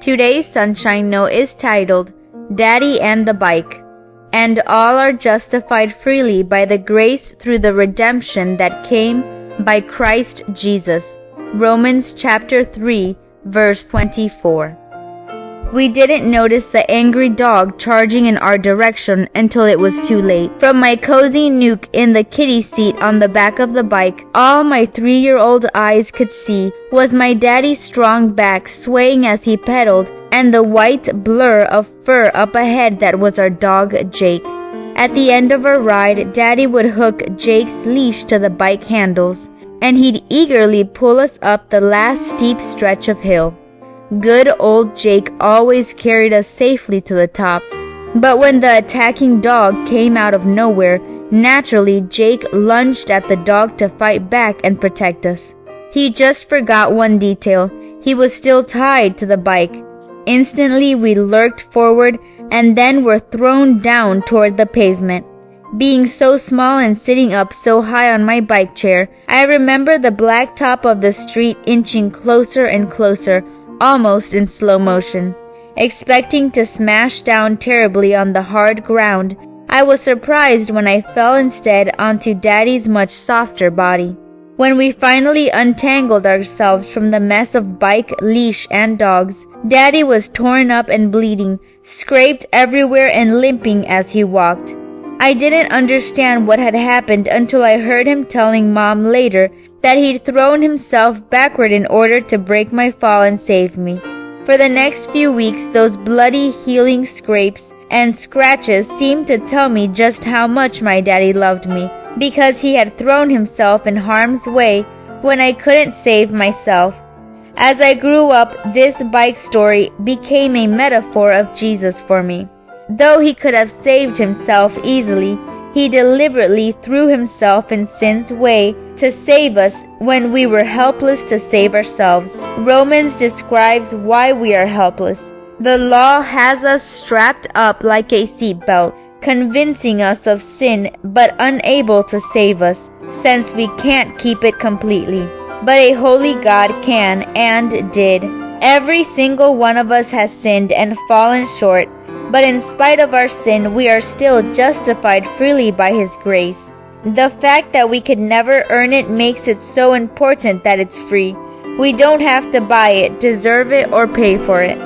Today's Sunshine Note is titled, Daddy and the Bike. And all are justified freely by the grace through the redemption that came by Christ Jesus. Romans chapter 3, verse 24. We didn't notice the angry dog charging in our direction until it was too late. From my cozy nook in the kiddie seat on the back of the bike, all my 3-year-old eyes could see was my daddy's strong back swaying as he pedaled, and the white blur of fur up ahead that was our dog Jake. At the end of our ride, Daddy would hook Jake's leash to the bike handles, and he'd eagerly pull us up the last steep stretch of hill. Good old Jake always carried us safely to the top. But when the attacking dog came out of nowhere, naturally Jake lunged at the dog to fight back and protect us. He just forgot one detail. He was still tied to the bike. Instantly we lurked forward and then were thrown down toward the pavement. Being so small and sitting up so high on my bike chair, I remember the black top of the street inching closer and closer, almost in slow motion. Expecting to smash down terribly on the hard ground, I was surprised when I fell instead onto Daddy's much softer body. When we finally untangled ourselves from the mess of bike, leash, and dogs, Daddy was torn up and bleeding, scraped everywhere and limping as he walked. I didn't understand what had happened until I heard him telling Mom later that he'd thrown himself backward in order to break my fall and save me. For the next few weeks, those bloody healing scrapes and scratches seemed to tell me just how much my daddy loved me, because he had thrown himself in harm's way when I couldn't save myself. As I grew up, this bike story became a metaphor of Jesus for me. Though he could have saved himself easily, he deliberately threw himself in sin's way to save us when we were helpless to save ourselves. Romans describes why we are helpless. The law has us strapped up like a seatbelt, convincing us of sin but unable to save us, since we can't keep it completely. But a holy God can and did. Every single one of us has sinned and fallen short, but in spite of our sin, we are still justified freely by His grace. The fact that we could never earn it makes it so important that it's free. We don't have to buy it, deserve it, or pay for it.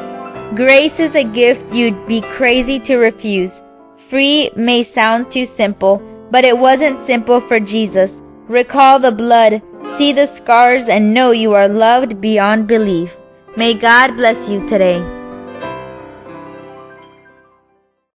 Grace is a gift you'd be crazy to refuse. Free may sound too simple, but it wasn't simple for Jesus. Recall the blood, see the scars, and know you are loved beyond belief. May God bless you today.